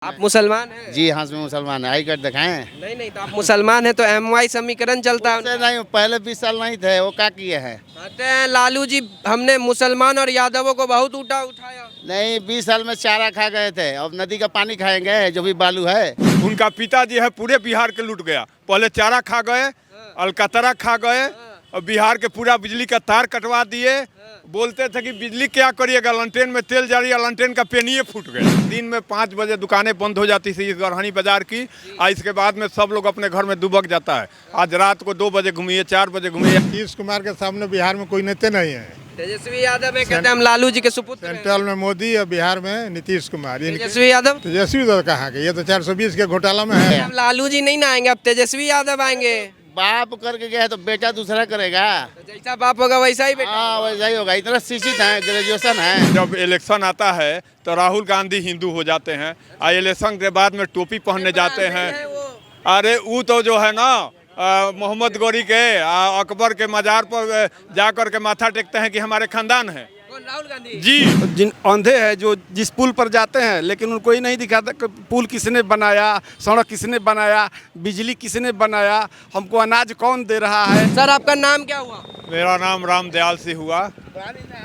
आप मुसलमान हैं? जी हाँ, मैं मुसलमान है। आई कार्ड दिखाएं? नहीं नहीं, तो आप मुसलमान हैं तो MY समीकरण चलता है उससे उनका। नहीं, पहले 20 साल नहीं थे, वो क्या किए हैं? कहते हैं लालू जी हमने मुसलमान और यादवों को बहुत उठाया। नहीं, 20 साल में चारा खा गए थे, अब नदी का पानी खाएंगे जो भी बालू है। उनका पिताजी है पूरे बिहार के लूट गया। पहले चारा खा गए, अलकतरा खा गए और बिहार के पूरा बिजली का तार कटवा दिए। बोलते थे कि बिजली क्या करिएगा, लंटेन में तेल जारी, लंटेन का पेनिए फूट गया। दिन में 5 बजे दुकानें बंद हो जाती थी इस गरहनी बाजार की। आज इसके बाद में सब लोग अपने घर में दुबक जाता है। आज रात को 2 बजे घूमिए, 4 बजे घूमिए। नीतीश कुमार के सामने बिहार में कोई नेता नहीं है। तेजस्वी यादव है, कहते हैं हम लालू जी के सुपुत्र हैं। सेंट्रल में मोदी और बिहार में नीतीश कुमार। तेजस्वी यादव तेजस्वी यादव कहाँ के? ये तो 420 के घोटाला में है। अब लालू जी नहीं ना आएंगे, अब तेजस्वी यादव आएंगे। बाप करके गया है तो बेटा दूसरा करेगा। तो जैसा बाप होगा वैसा ही बेटा। हाँ, वैसा ही होगा। इतना शिक्षित है, ग्रेजुएशन है। जब इलेक्शन आता है तो राहुल गांधी हिंदू हो जाते हैं और इलेक्शन के बाद में टोपी पहनने जाते हैं। अरे वो तो जो है ना मोहम्मद गौरी के अकबर के मजार पर जाकर के माथा टेकते हैं कि हमारे खानदान है। कौन? राहुल गांधी जी। जिन अंधे हैं जो जिस पुल पर जाते हैं, लेकिन उनको ही नहीं दिखाता कि पुल किसने बनाया, सड़क किसने बनाया, बिजली किसने बनाया, हमको अनाज कौन दे रहा है। सर आपका नाम क्या हुआ? मेरा नाम रामदयाल से हुआ।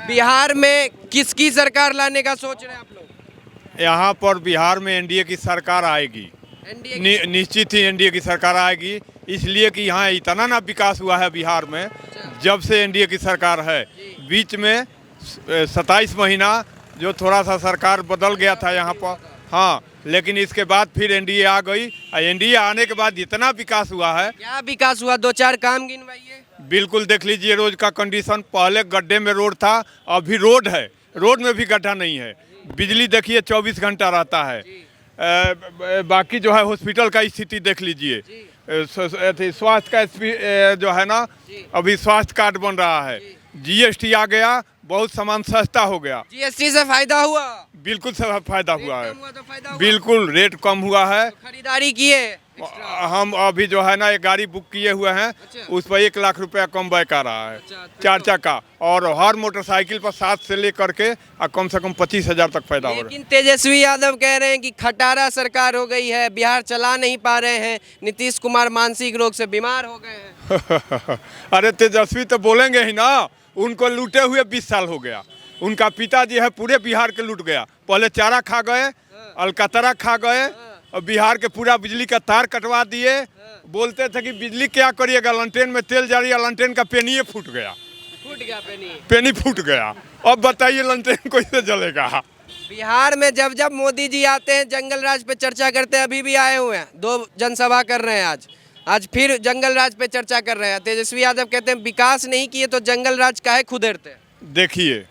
बिहार में किसकी सरकार लाने का सोच रहे हैं आप लोग? यहाँ पर बिहार में एनडीए की सरकार आएगी। एनडीए निश्चित ही एनडीए की सरकार आएगी, इसलिए कि यहाँ इतना ना विकास हुआ है बिहार में। जब से एनडीए की सरकार है, बीच में 27 महीना जो थोड़ा सा सरकार बदल गया था यहाँ पर। हाँ, लेकिन इसके बाद फिर एनडीए आ गई और एनडीए आने के बाद इतना विकास हुआ है। क्या विकास हुआ? 2-4 काम गिनवाइए। बिल्कुल देख लीजिए रोड का कंडीशन। पहले गड्ढे में रोड था, अभी रोड है, रोड में भी गड्ढा नहीं है। बिजली देखिए 24 घंटा रहता है। बाकी जो है हॉस्पिटल का स्थिति देख लीजिए। स्वास्थ्य का जो है ना, अभी स्वास्थ्य कार्ड बन रहा है। जीएसटी आ गया, बहुत सामान सस्ता हो गया। जीएसटी से फायदा हुआ? बिल्कुल सब फायदा हुआ है। कम हुआ तो फायदा हुआ? बिल्कुल रेट कम हुआ है। तो खरीदारी किए? हम अभी जो है ना एक गाड़ी बुक किए हुए हैं, उस पर 1 लाख रुपया कम बैक आ रहा है। 4 चक्का, और हर मोटरसाइकिल पर 7 से लेकर के कम से कम 25,000 तक फायदा हो रहा है। लेकिन तेजस्वी यादव कह रहे हैं कि खटारा सरकार हो गई है, बिहार चला नहीं पा रहे हैं, नीतीश कुमार मानसिक रोग से बीमार हो गए हैं। अरे तेजस्वी तो बोलेंगे ही ना, उनको लूटे हुए 20 साल हो गया। उनका पिताजी है पूरे बिहार के लूट गया। पहले चारा खा गए, अलकतरा खा गए और बिहार के पूरा बिजली का तार कटवा दिए। बोलते थे कि बिजली क्या करिएगा, लंटेन में तेल जारी, लंटेन का पेनिए फूट गया। फूट गया पेनी फूट गया। अब बताइए लंटेन कैसे जलेगा। बिहार में जब जब मोदी जी आते हैं जंगल राज पे चर्चा करते हैं। अभी भी आए हुए हैं, 2 जनसभा कर रहे हैं। आज फिर जंगल राज पे चर्चा कर रहे हैं। तेजस्वी यादव कहते हैं विकास नहीं किए तो जंगल राज काहे खुदेरते हैं? देखिए,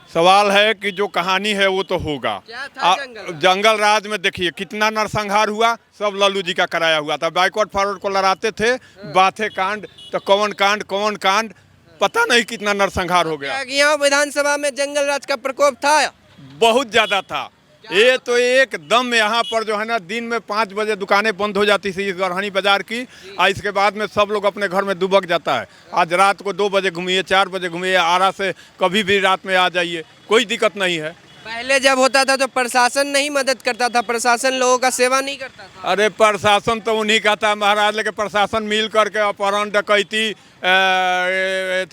सवाल है कि जो कहानी है वो तो होगा। क्या था जंगल राज में देखिए कितना नरसंहार हुआ, सब लालू जी का कराया हुआ था। बैकवर्ड फॉरवर्ड को लड़ाते थे, बाथे कांड तो कौन कांड, पता नहीं कितना नरसंहार हो गया। यहाँ विधानसभा में जंगल राज का प्रकोप था? बहुत ज़्यादा था। ये तो एकदम यहाँ पर जो है ना, दिन में 5 बजे दुकानें बंद हो जाती थी इस गरहनी बाजार की। आज इसके बाद में सब लोग अपने घर में दुबक जाता है। आज रात को 2 बजे घूमिए, 4 बजे घूमिए, आरा से कभी भी रात में आ जाइए, कोई दिक्कत नहीं है। पहले जब होता था तो प्रशासन नहीं मदद करता था, प्रशासन लोगों का सेवा नहीं करता था। अरे प्रशासन तो उन्हीं का था महाराज, लेकिन प्रशासन मिल करके अपहरण, डकैती,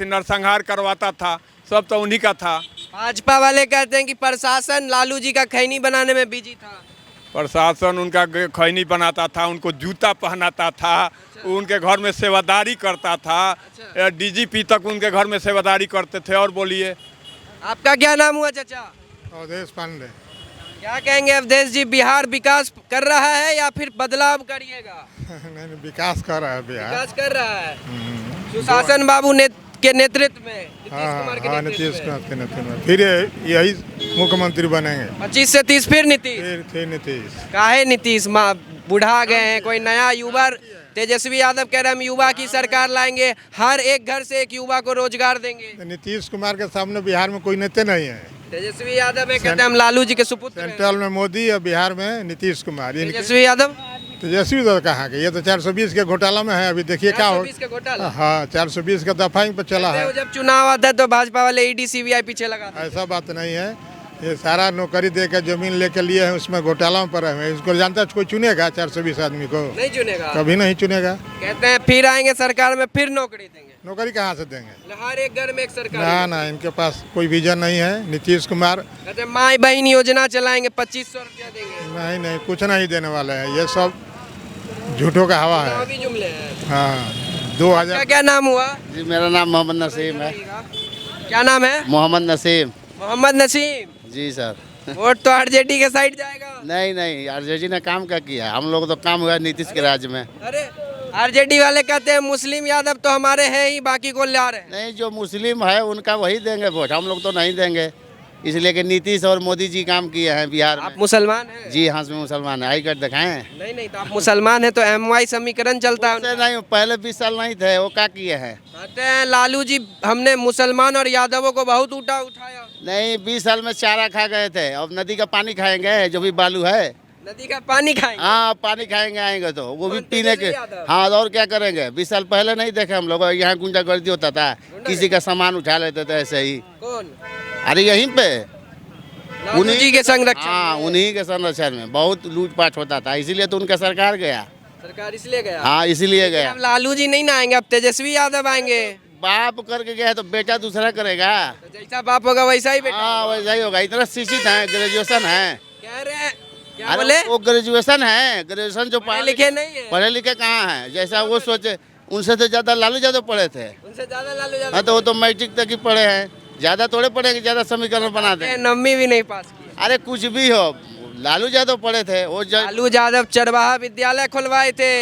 नरसंहार करवाता था, सब तो उन्हीं का था। भाजपा वाले कहते हैं कि प्रशासन लालू जी का खैनी बनाने में बिजी था। प्रशासन उनका खैनी बनाता था, उनको जूता पहनाता था, उनके घर में सेवादारी करता था। डीजीपी तक उनके घर में सेवादारी करते थे। और बोलिए, आपका क्या नाम हुआ चाचा? अवधेश पांडे। क्या कहेंगे अवधेश जी, बिहार विकास कर रहा है या फिर बदलाव करिएगा? नहीं, विकास कर रहा है बिहार। विकास कर रहा है सुशासन बाबू के नेतृत्व में, नीतीश कुमार के नीतीश नेतृत्व कुमार के नेतृत्व में फिर यही मुख्यमंत्री बनेंगे। 25 से 30 फिर नीतीश। फिर नीतीश। काहे नीतीश? बुढ़ा गए हैं, कोई नया युवा? तेजस्वी यादव कह रहे हैं हम युवा की सरकार लाएंगे, हर एक घर से एक युवा को रोजगार देंगे। नीतीश कुमार के सामने बिहार में कोई नेता नहीं है। तेजस्वी यादव कहते हैं हम लालू जी के सुपुत्र हैं। सेंट्रल में मोदी और बिहार में नीतीश कुमार। तेजस्वी यादव तेजस्वी यादव कहाँ के? ये तो 420 के घोटाला में है। अभी देखिए क्या हो। 420 का घोटाला। हाँ, 420 का दफाइंग पर चला है। जब चुनाव आता है तो भाजपा वाले ईडी सीबीआई पीछे लगा। ऐसा बात नहीं है। ये सारा नौकरी दे के जमीन लेके लिए हैं, उसमें घोटाला में पड़े हुए हैं। इसको जानता है कोई चुनेगा 420 आदमी को? नहीं चुनेगा। कभी नहीं चुनेगा। कहते हैं फिर आएंगे सरकार में फिर नौकरी देंगे। नौकरी कहाँ से देंगे? हर एक घर में एक सरकार। ना ना, इनके पास कोई विजन नहीं है। नीतीश कुमार कहते हैं माई बहन योजना चलाएंगे, 2500 रुपया देंगे। नहीं नहीं, कुछ नहीं देने वाले हैं। ये सब झूठों का हवा है। भी जुमले हैं। हाँ, क्या 2000। क्या नाम हुआ? जी मेरा नाम मोहम्मद नसीम है। क्या नाम है? मोहम्मद नसीम। मोहम्मद नसीम। जी सर। वोट तो आरजेडी के साइड जाएगा। नहीं नहीं, आरजेडी ने काम क्या किया? हम लोग तो काम हुआ नीतीश के राज में। अरे आरजेडी वाले कहते हैं मुस्लिम यादव तो हमारे हैं ही, बाकी को ला रहे हैं। नहीं, जो मुस्लिम है उनका वही देंगे वोट, हम लोग तो नहीं देंगे। इसलिए कि नीतीश और मोदी जी काम किए हैं बिहार आप में। मुसलमान हैं? जी हाँ, मैं मुसलमान है। आई कार्ड दिखाएं? नहीं नहीं, तो आप मुसलमान हैं तो MY समीकरण चलता है। उससे नहीं, पहले 20 साल नहीं थे, वो क्या किए हैं? कहते हैं लालू जी हमने मुसलमान और यादवों को बहुत उठाया। नहीं, 20 साल में चारा खा गए थे, अब नदी का पानी खाएंगे जो भी बालू है। नदी का पानी खाएंगे। हाँ, पानी खाएंगे आएंगे तो वो भी कौन, पीने के। तेजस्वी यादव? हाँ, और क्या करेंगे? 20 साल पहले नहीं देखे हम लोग? यहाँ गुंडागर्दी होता था, किसी का सामान उठा लेते थे ऐसे ही। कौन? अरे यहीं पे लालू जी के संरक्षण हाँ, में। उन्हीं के संरक्षण में बहुत लूटपाट होता था, इसीलिए तो उनका सरकार गया। सरकार इसलिए गया। हाँ, इसीलिए गया। अब लालू जी नहीं ना आएंगे, अब तेजस्वी यादव आएंगे। बाप करके गया तो बेटा दूसरा करेगा। तो जैसा बाप होगा वैसा ही बेटा। हाँ, वैसा ही होगा। इतना शिक्षित है, ग्रेजुएशन है। कह रहे हैं क्या अरे बोले? वो ग्रेजुएशन है, ग्रेजुएशन जो पढ़े लिखे नहीं है। पढ़े लिखे कहाँ है? जैसा वो सोचे, उनसे तो ज्यादा लालू यादव पढ़े थे। उनसे ज्यादा लालू यादव। हाँ, तो वो तो मैट्रिक तक ही पढ़े हैं, ज्यादा थोड़े पढ़ेंगे, ज्यादा समीकरण बना दें। 9वीं भी नहीं पास की। अरे कुछ भी हो, लालू यादव पढ़े थे वो लालू यादव चरवाहा विद्यालय खुलवाए थे।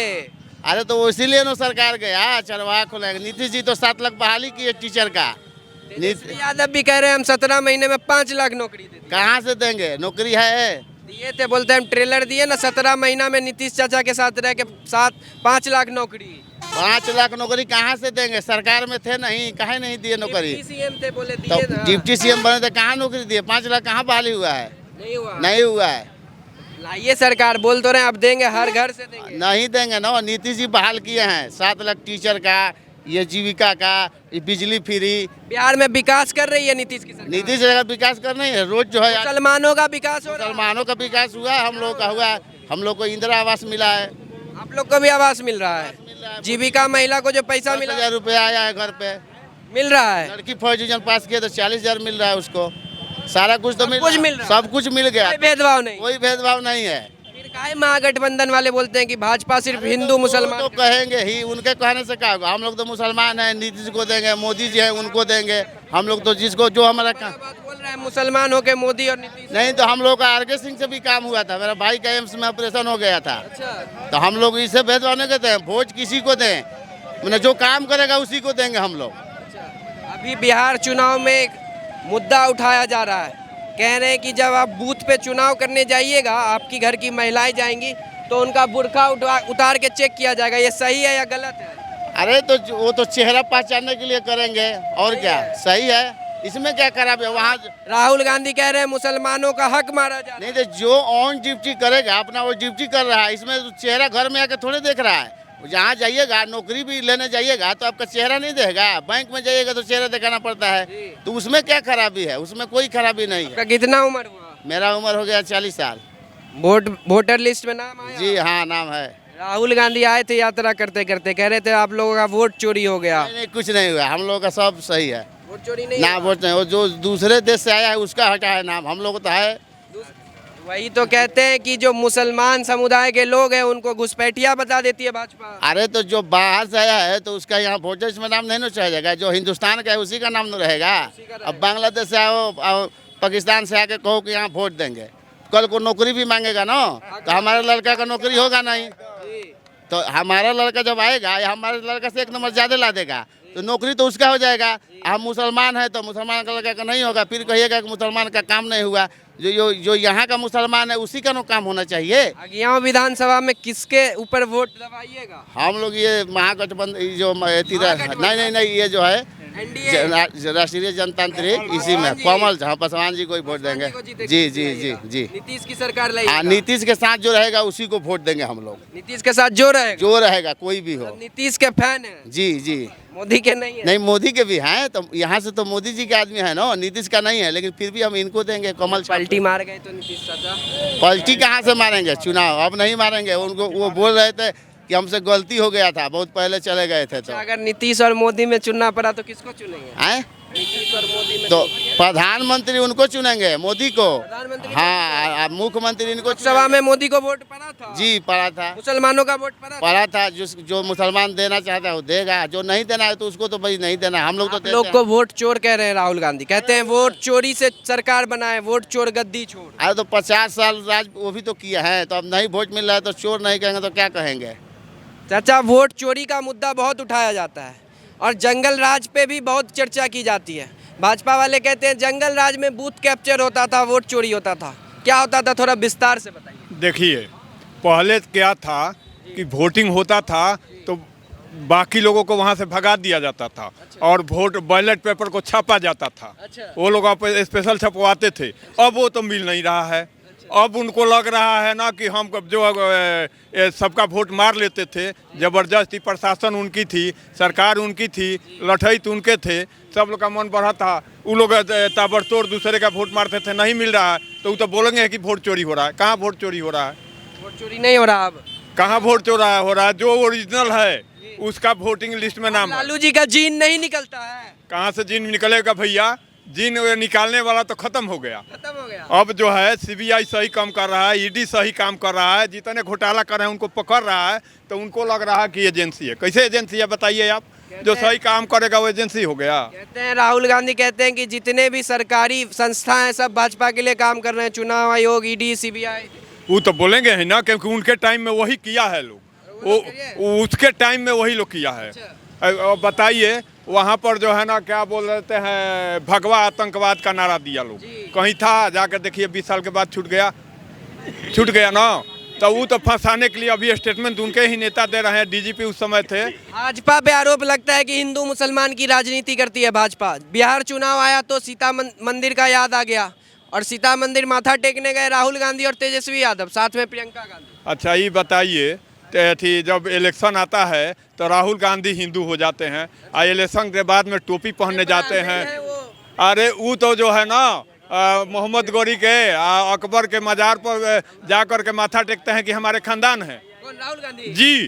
अरे तो वो इसीलिए ना सरकार गया, चरवाहा खोलेंगे। नीतीश जी तो 7 लाख बहाली की है टीचर का। तेजस्वी यादव भी कह रहे हैं हम 17 महीने में 5 लाख नौकरी देते। कहाँ से देंगे? नौकरी है? दिए थे, बोलते हैं हम ट्रेलर दिए ना, 17 महीना में नीतीश चाचा के साथ रह के 5 लाख नौकरी। 5 लाख नौकरी कहाँ से देंगे? सरकार में थे नहीं, काहे नहीं दिए नौकरी? डिप्टी सीएम थे, बोले तो दिए ना। डिप्टी सीएम बने थे, कहाँ नौकरी दिए? 5 लाख कहाँ बहाली हुआ है? नहीं हुआ। नहीं हुआ है। लाइए सरकार, बोल तो रहे हैं अब देंगे, हर घर से देंगे। नहीं देंगे ना। नीतीश जी बहाल किए हैं 7 लाख टीचर का, ये जीविका का, ये बिजली फ्री। बिहार में विकास कर रही है नीतीश की सरकार। नीतीश जी का विकास करना ही है। रोज जो है मुसलमानों का विकास हो रहा है। मुसलमानों का विकास हुआ है, हम लोग का हुआ है। हम लोग को इंदिरा आवास मिला है, आप लोग को भी आवास मिल रहा है। जीविका महिला को जो पैसा मिला 10,000 रुपया आया है घर पे। मिल रहा है। लड़की फर्स्ट डिवीजन पास किया तो 40,000 मिल रहा है उसको। सारा कुछ तो सब कुछ मिल रहा है। सब कुछ मिल गया, कोई भेदभाव नहीं। कोई भेदभाव नहीं है। फिर काहे महागठबंधन वाले बोलते हैं कि भाजपा सिर्फ हिंदू मुसलमान तो कहेंगे ही, उनके कहने से क्या होगा? हम लोग तो मुसलमान हैं, नीतीश को देंगे, मोदी जी हैं उनको देंगे। हम लोग तो जिसको जो हमारा काम बात बोल रहे हैं मुसलमान हो के मोदी और नीतीश। नहीं, तो हम लोग का RK सिंह से भी काम हुआ था। मेरा भाई का एम्स में ऑपरेशन हो गया था। अच्छा, तो हम लोग इससे भेदभाव नहीं करते हैं। वोट किसी को दें, मैंने जो काम करेगा उसी को देंगे हम लोग। अभी बिहार चुनाव में एक मुद्दा उठाया जा रहा है। कह रहे हैं कि जब आप बूथ पे चुनाव करने जाइएगा, आपकी घर की महिलाएं जाएंगी तो उनका बुर्का उतार के चेक किया जाएगा। ये सही है या गलत है? अरे तो वो तो चेहरा पहचानने के लिए करेंगे, और क्या? सही है, इसमें क्या खराब है? वहाँ राहुल गांधी कह रहे हैं मुसलमानों का हक मारा जा रहा नहीं, तो जो ऑन ड्यूटी करेगा अपना वो ड्यूटी कर रहा है। इसमें तो चेहरा घर में आके थोड़े देख रहा है। जहाँ जाइएगा, नौकरी भी लेने जाइएगा तो आपका चेहरा नहीं देगा। बैंक में जाइएगा तो चेहरा दिखाना पड़ता है। तो उसमें क्या खराबी है? उसमें कोई खराबी नहीं है। है। कितना उम्र हुआ? मेरा उम्र हो गया 40 साल। वोटर लिस्ट में नाम आया? जी हाँ, नाम है। राहुल गांधी आए थे यात्रा करते करते, कह रहे थे आप लोगों का वोट चोरी हो गया। नहीं, नहीं, कुछ नहीं हुआ। हम लोगों का सब सही है। वोट चोरी नहीं ना हुआ। वोट नहीं, वो जो दूसरे देश से आया है उसका हटा है नाम। हम लोग तो है। वही तो कहते हैं कि जो मुसलमान समुदाय के लोग हैं उनको घुसपैठिया बता देती है भाजपा। अरे तो जो बाहर से आया है तो उसका यहाँ वोटर्स में नाम नहीं ना चाहिएगा। जो हिंदुस्तान का है उसी का नाम न रहेगा। अब बांग्लादेश से आओ, पाकिस्तान से आके कहो कि यहाँ वोट देंगे, कल को नौकरी भी मांगेगा ना, तो हमारे लड़का का नौकरी होगा नहीं। तो हमारा लड़का जब आएगा या हमारे लड़का से 1 नंबर ज़्यादा ला देगा तो नौकरी तो उसका हो जाएगा। हम मुसलमान हैं तो मुसलमान का लड़का का नहीं होगा, फिर कहिएगा कि मुसलमान का काम नहीं हुआ। जो यहाँ का मुसलमान है उसी का ना काम होना चाहिए। अगियाओं विधानसभा में किसके ऊपर वोट दबाइएगा? हम लोग ये महागठबंधन जो नहीं, ये जो है एनडीए राष्ट्रीय जनतांत्रिक, इसी में कमल पासवान जी को ही वोट देंगे। जी जी जी जी। नीतीश की सरकार हाँ, लाइएगा। नीतीश के साथ जो रहेगा उसी को वोट देंगे हम लोग। नीतीश के साथ जो रहेगा, जो रहेगा कोई भी हो। नीतीश के फैन है। जी जी। मोदी के नहीं है। नहीं, मोदी के भी हैं, तो यहाँ से तो मोदी जी के आदमी है ना, नीतीश का नहीं है, लेकिन फिर भी हम इनको देंगे कमल छाप। पलटी मार गए तो नीतीश चाचा। पलटी कहाँ से मारेंगे चुनाव, अब नहीं मारेंगे उनको। वो बोल रहे थे कि हमसे गलती हो गया था, बहुत पहले चले गए थे। तो अगर नीतीश और मोदी में चुनना पड़ा तो किसको चुनेंगे? आए नीतीश और मोदी में तो प्रधानमंत्री उनको चुनेंगे, मोदी को। प्रधानमंत्री हाँ, मुख्यमंत्री इनको लोकसभा में मोदी को वोट पड़ा था। जी पड़ा था, मुसलमानों का वोट पड़ा था। पड़ा था। जो मुसलमान देना चाहता है वो देगा, जो नहीं देना है तो उसको तो भाई नहीं देना। हम लोग तो देते लोग हैं। को वोट चोर कह रहे हैं राहुल गांधी, कहते हैं वोट चोरी से सरकार बनाए, वोट चोर गद्दी छोड़। अरे तो 50 साल राज वो भी तो किया है, तो अब नहीं वोट मिल रहा है तो चोर नहीं कहेंगे तो क्या कहेंगे। चाचा, वोट चोरी का मुद्दा बहुत उठाया जाता है और जंगल राज पे भी बहुत चर्चा की जाती है। भाजपा वाले कहते हैं जंगल राज में बूथ कैप्चर होता था, वोट चोरी होता था। क्या होता था, थोड़ा विस्तार से बताइए। देखिए, पहले क्या था कि वोटिंग होता था तो बाकी लोगों को वहाँ से भगा दिया जाता था। और वोट बैलेट पेपर को छापा जाता था। वो लोग स्पेशल छपवाते थे। अब वो तो मिल नहीं रहा है। अब उनको लग रहा है ना कि हम जो सबका वोट मार लेते थे, ज़बरदस्ती प्रशासन उनकी थी, सरकार उनकी थी, लठैत उनके थे, सब लोग का मन बढ़ा था। वो लोग ताबड़तोड़ दूसरे का वोट मारते थे, नहीं मिल रहा है तो वो तो बोलेंगे कि वोट चोरी हो रहा है। कहाँ वोट चोरी हो रहा है? वोट चोरी नहीं हो रहा। अब कहाँ वोट चोरी हो रहा है? जो ओरिजिनल है उसका वोटिंग लिस्ट में नाम है। लालू जी का जीन नहीं निकलता है। कहाँ से जीन निकलेगा भैया? जीन निकालने वाला तो खत्म हो गया। खत्म हो गया। अब जो है सीबीआई सही काम कर रहा है, ईडी सही काम कर रहा है, जितने घोटाला कर रहे हैं उनको पकड़ रहा है, तो उनको लग रहा है कि एजेंसी है। कैसे एजेंसी है बताइए आप? जो सही काम करेगा वो एजेंसी हो गया। कहते हैं राहुल गांधी कहते हैं कि जितने भी सरकारी संस्था हैं सब भाजपा के लिए काम कर रहे हैं, चुनाव आयोग, ईडी, सीबीआई। वो तो बोलेंगे है ना, क्योंकि उनके टाइम में वही किया है लोग। वो उसके टाइम में वही लोग किया है। अब बताइए, वहाँ पर जो है ना क्या बोल रहे हैं, भगवा आतंकवाद का नारा दिया लोग। कहीं था, जाकर देखिए 20 साल के बाद छूट गया ना। तो वो तो फंसाने के लिए अभी स्टेटमेंट उनके ही नेता दे रहे हैं। डीजीपी उस समय थे। भाजपा पे आरोप लगता है कि हिंदू मुसलमान की राजनीति करती है भाजपा। बिहार चुनाव आया तो सीता मंदिर का याद आ गया और सीता मंदिर माथा टेकने गए राहुल गांधी और तेजस्वी यादव, साथ में प्रियंका गांधी। अच्छा, ये बताइए, जब इलेक्शन आता है तो राहुल गांधी हिंदू हो जाते हैं और इलेक्शन के बाद में टोपी पहनने जाते हैं। अरे वो तो जो है ना मोहम्मद गौरी के अकबर के मजार पर जाकर के माथा टेकते हैं कि हमारे खानदान है। कौन? राहुल गांधी जी।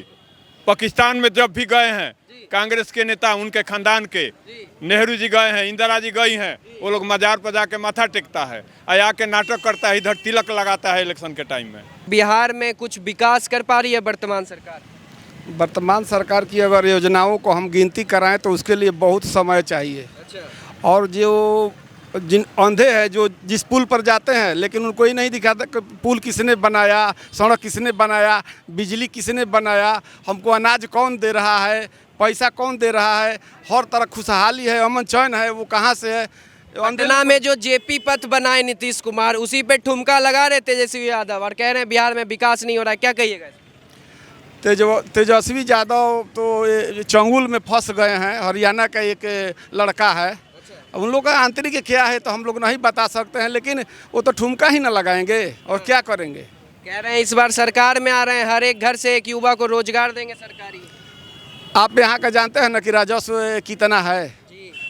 पाकिस्तान में जब भी गए हैं कांग्रेस के नेता, उनके खानदान के, नेहरू जी गए हैं, इंदिरा जी गई हैं, वो लोग मजार पर जाके माथा टेकता है, आया के नाटक करता है, इधर तिलक लगाता है इलेक्शन के टाइम में। बिहार में कुछ विकास कर पा रही है वर्तमान सरकार? वर्तमान सरकार की अगर योजनाओं को हम गिनती कराएं तो उसके लिए बहुत समय चाहिए। और जो जिन अंधे हैं जो जिस पुल पर जाते हैं लेकिन उनको ही नहीं दिखाता कि पुल किसने बनाया, सड़क किसने बनाया, बिजली किसने बनाया, हमको अनाज कौन दे रहा है, पैसा कौन दे रहा है, हर तरह खुशहाली है, अमन चैन है, वो कहाँ से है। पटना में जो जेपी पथ बनाए नीतीश कुमार, उसी पे ठुमका लगा रहे तेजस्वी यादव और कह रहे हैं बिहार में विकास नहीं हो रहा है। क्या कहिएगा? तेजस्वी यादव तो चंगुल में फंस गए हैं। हरियाणा का एक लड़का है, उन लोग का आंतरिक क्या है तो हम लोग नहीं बता सकते हैं, लेकिन वो तो ठुमका ही ना लगाएंगे और क्या करेंगे। कह रहे हैं इस बार सरकार में आ रहे हैं, हर एक घर से एक युवा को रोजगार देंगे सरकारी। आप यहाँ का जानते हैं ना कि राजस्व कितना है।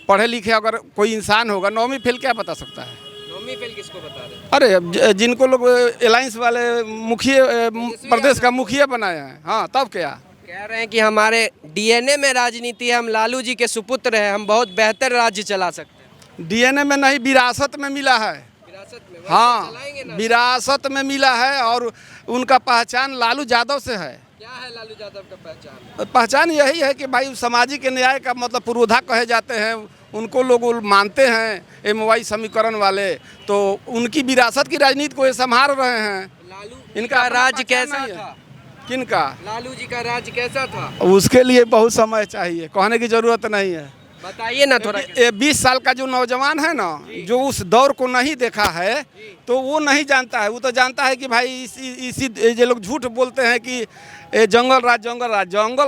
पढ़े लिखे अगर कोई इंसान होगा, 9वीं फेल क्या बता सकता है? 9वीं फेल किसको बता रहे? अरे जिनको लोग अलायंस वाले मुखिया, प्रदेश का मुखिया बनाए हैं, हाँ तब क्या कह रहे हैं कि हमारे डीएनए में राजनीति है, हम लालू जी के सुपुत्र हैं, हम बहुत बेहतर राज्य चला सकते हैं। डीएनए में नहीं, विरासत में मिला है। विरासत में? हाँ, विरासत में मिला है और उनका पहचान लालू यादव से है। क्या है लालू यादव का पहचान? पहचान यही है कि भाई सामाजिक न्याय का मतलब पुरोधा कहे जाते हैं, उनको लोग मानते हैं MY समीकरण वाले, तो उनकी विरासत की राजनीति को ये संभाल रहे हैं। लालू इनका राज कैसा था? किनका? लालू जी का राज कैसा था? उसके लिए बहुत समय चाहिए, कहने की जरूरत नहीं है। बताइए ना थोड़ा। 20 साल का जो नौजवान है ना, जो उस दौर को नहीं देखा है तो वो नहीं जानता है। वो तो जानता है कि भाई इसी ये लोग झूठ बोलते हैं कि जंगल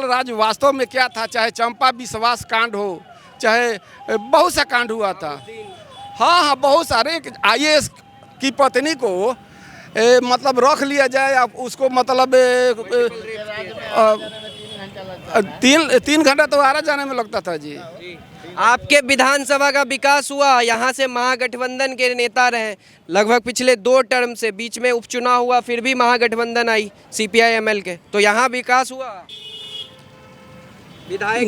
राज वास्तव में क्या था। चाहे चंपा विश्वास कांड हो, चाहे बहुत सा कांड हुआ था। हाँ, बहुत सारे। IAS की पत्नी को मतलब रख लिया जाए, अब उसको मतलब तीन घंटा तो आरा जाने में लगता था जी। आपके विधानसभा का विकास हुआ, यहाँ से महागठबंधन के नेता रहे लगभग पिछले 2 टर्म से, बीच में उपचुनाव हुआ फिर भी महागठबंधन आई CPI ML के, तो यहाँ विकास हुआ विधायक?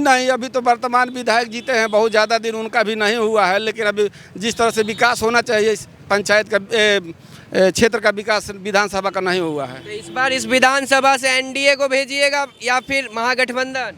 नहीं, अभी तो वर्तमान विधायक जीते हैं, बहुत ज़्यादा दिन उनका भी नहीं हुआ है, लेकिन अभी जिस तरह से विकास होना चाहिए इस पंचायत का क्षेत्र का विकास विधानसभा का नहीं हुआ है। तो इस बार इस विधानसभा से NDA को भेजिएगा या फिर महागठबंधन?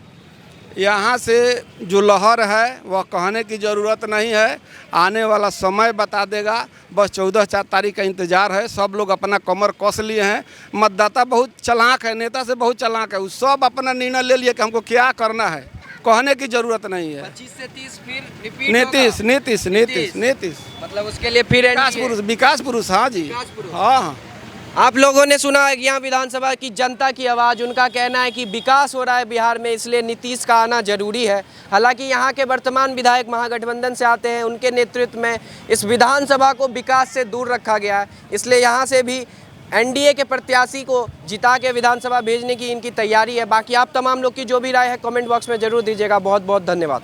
यहाँ से जो लहर है वह कहने की ज़रूरत नहीं है, आने वाला समय बता देगा। बस 14 तारीख का इंतज़ार है। सब लोग अपना कमर कस लिए हैं। मतदाता बहुत चालाक है, नेता से बहुत चालाक है, वो सब अपना निर्णय ले लिए कि हमको क्या करना है, कहने की ज़रूरत नहीं है। 25 से 30 फिर रिपीट नीतीश मतलब उसके लिए फिर विकास पुरुष। हाँ जी, हाँ। आप लोगों ने सुना है कि यहाँ विधानसभा की जनता की आवाज़, उनका कहना है कि विकास हो रहा है बिहार में, इसलिए नीतीश का आना जरूरी है। हालांकि यहाँ के वर्तमान विधायक महागठबंधन से आते हैं, उनके नेतृत्व में इस विधानसभा को विकास से दूर रखा गया है, इसलिए यहाँ से भी NDA के प्रत्याशी को जिता के विधानसभा भेजने की इनकी तैयारी है। बाकी आप तमाम लोग की जो भी राय है कमेंट बॉक्स में जरूर दीजिएगा। बहुत बहुत धन्यवाद।